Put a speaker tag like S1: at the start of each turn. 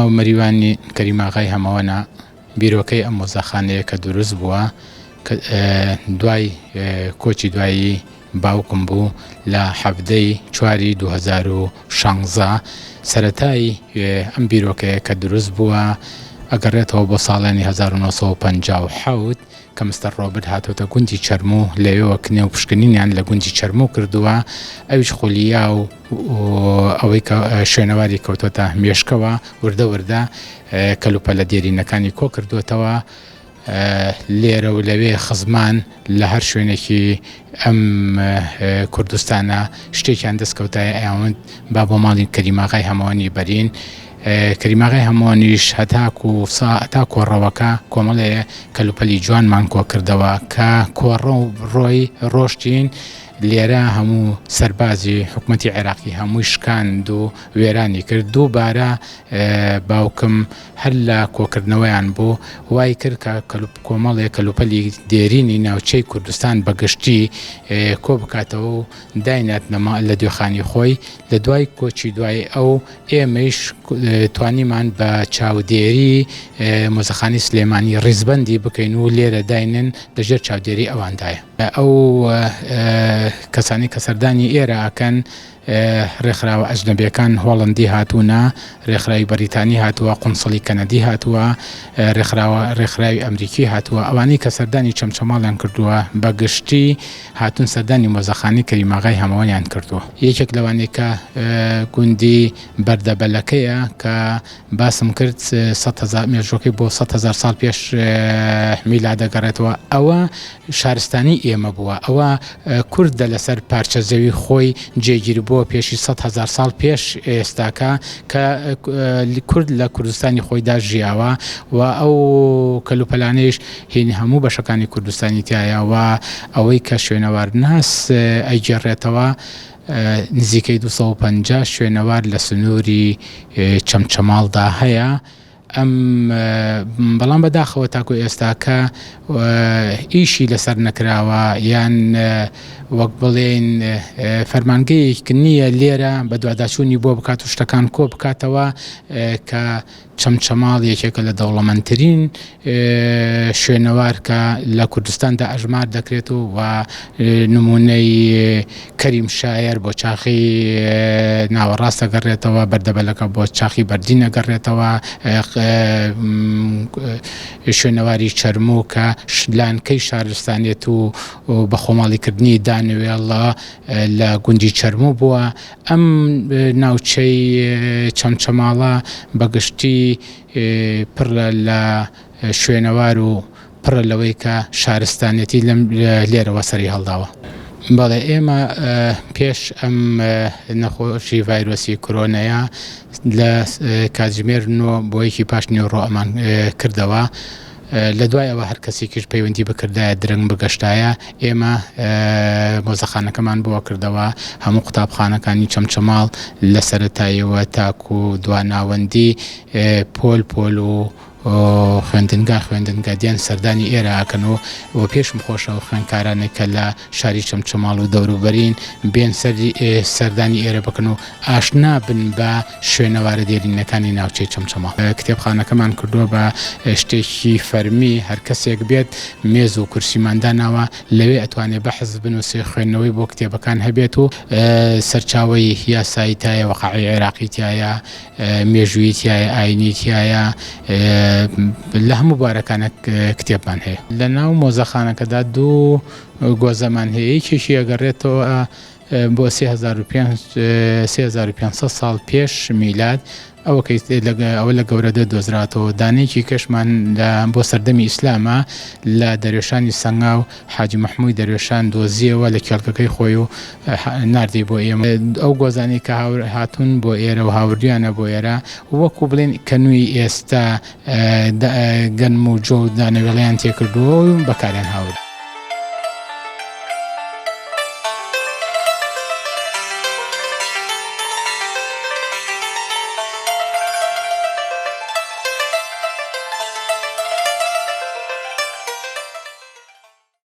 S1: ناو مەریوانی کەریم ئاغای هەمەوەنە بیرۆکەی ئەم مۆزەخانەیە کە دروست بووە دوای کۆچی دوایی باوکم بوو لە 7/4/2016 سەرەتای ئەم بیرۆکەیە کە دروست بووە ئەگەڕێتەوە بۆ ساڵانی 1957 کە مستەر ڕۆبرت هاتۆتە گوندی چەرموو لەوێەوە کنێ و پشکنینیان لە گوندی چەرموو کردووە ئەویش خولیا و ئەوەی شوێنەواری کەوتۆتە مێشکەوە وردە وردە کەلوپە لە دێرینەکانی کۆ کردوێتەوە لێرە و لەوێ خزمان لە هەر شوێنێکی ئەم کوردستانە شتێکیان دەستکەوتایە ئەوەند با بۆ ماڵی کەریم ئاغای هەمەوەنی بەرین کەریم ئاغای هەمەوەنیش هەتا کۆڕەوەکە کۆمەڵەیە کەلوپەلی جوانمان کۆ کردەوە کە کۆڕە و ڕۆی ڕۆشتین لێرە هەموو سەربازی حکومەتی عێراقی هەمووی شکاند و وێرانی کرد دووبارە باوکم هەر لە کۆکردنەوەیان بوو وای کرد کە کۆمەڵێک کەلوپەلی دێرینی ناوچەی کوردستان بەگشتی کۆ بکاتەوە و داینات لە دوێخانی خۆی لە دوای کۆچی دوای ئەو ئێمەش توانیمان بە چاودێری مۆزەخانەی سلێمانی ڕیزبەندی بکەین و لێرە داینن لەژێر چاودێری ئەواندایە ئەو کەسانی کە سەردانی ئێرە ئەکەن ڕێکخراوە ئەجنەبیەکان هۆڵندی هاتوونە ڕێکخراوی بەریتانی هاتووە قونسڵی کەنەدی هاتووە ڕێکخراوی ئەمریکی هاتووە ئەوانەی کە سەردانی چەمچەماڵیان کردووە بەگشتی هاتوون سەردانی مۆزەخانەی کەریم ئاغای هەمەوەنیان کردووە یەکێک لەوانەی کە گوندی بەردەبەلەکەیە کە باسم کرد مێژوەکەی بۆ 100,000 ساڵ پێش میلاد دەگەڕێتەوە ئەوە شارستانی ئێمە بووە ئەوە کوردە لەسەر پارچە زەوی خۆی جێگیر بۆ پێشی 100,000 ساڵ پێش ئێستاکە کە کورد لە کوردستانی خۆیدا ژیاوە و ئەو کەلوپەلانەیەش هینی هەموو بەشەکانی کوردستانی تایە و ئەوەی کە شوێنەوار ناس ئەیگێڕێتەوە نزیکەی 250 شوێنەوار لە سنووری چەمچەماڵدا هەیە بەڵام بەداخەوە تاکو ئێستاکە ئیشی لەسەر نەکراوە یان وەک بڵێن فەرمانگەیەک نییە لێرە بە دوواداچوونی بۆ بکات و شتەکان کۆ بکاتەوە کە چەمچەماڵ یەکێکە لە دەوڵەمەندترین شوێنەوار کە لە کوردستاندا ئەژمار دەکرێت و نمونەی کەریم شاعیر بۆ چاخی ناوەڕاست دەگەڕێتەوە بەردەبەلەکە بۆ چاخی بەردین دەگەڕێتەوە شوێنەواری چەرموو کە لانکەی شارستانێت و بە خۆماڵیکردنی دانوێڵە لە گوندی چەرموو بووە ئەم ناوچەی چەمچەماڵە بەگشتی پڕە لە شوێنەوار و پڕە لەوەی کە شارستانێتی لێرەوە سەری هەڵداوە بەڵێ ئێمە پێش ئەم نەخۆشی ڤایرۆسی کۆرۆنەیە لە کاتژمێر 9 بۆ یەکی پاش نیوەڕۆ ئەمان کردەوە لە دوایەوە هەر کەسێکیش پەیوەندی بکردایە درەنگ بگەشتایە ئێمە مۆزەخانەکەمان بۆ کردەوە هەموو قوتابخانەکانی چەمچەماڵ لە سەرەتاییەوە تاکو و دواناوەندی پۆل و خوێندنگا دیان سەردانی ئێرە ئاکەنەوە و پێشم خۆشەوە خوێندکارانێک کە لە شاری چەمچەماڵ و دەوروبەرین بێن سەردانی ئێرە بکەن و ئاشنا بن بە شوێنەوارە دێرینەکانی ناوچەی چەمچەماڵ کتێبخانەکەمان کردووە بە شتێکی فەرمی هەر کەسێک بێت مێز و کورسیمانداناوە لەوێ ئەتوانێت بەحەز بنووسێ خوێندنەوەی بۆ کتێبەکان هەبێت و سەرچاوەی یاسایی تایە وەقەعی عێراقی تایە مێژووی تایە ئاینی تایە لە هەموو بارەکانە کتێبمان هەیە لە ناو مۆزەخانەکەدا دوو گۆزەمان هەیە یەکێکی ئەگەڕێتەوە بۆ 3500 ساڵ پێش میلاد ئەوە لە گەورەدە دۆزراتەوە دانەیەکی کەشمان بۆ سەردەمی ئیسلامە لە دەروێشانی سەنگاو حاجی مەحموودی دەروێشان دۆزیەوە لە کێڵکەکەی خۆی و ناردی بۆ ئێمە ئەو گۆزانی کە هاتوون بۆ ئێرە و هاوردیانە بۆ ئێرە وەکو بڵێن کەنووی ئێستا گەنم و جۆ و دانەوێڵیان تێکردووە و بەکاریان هاورد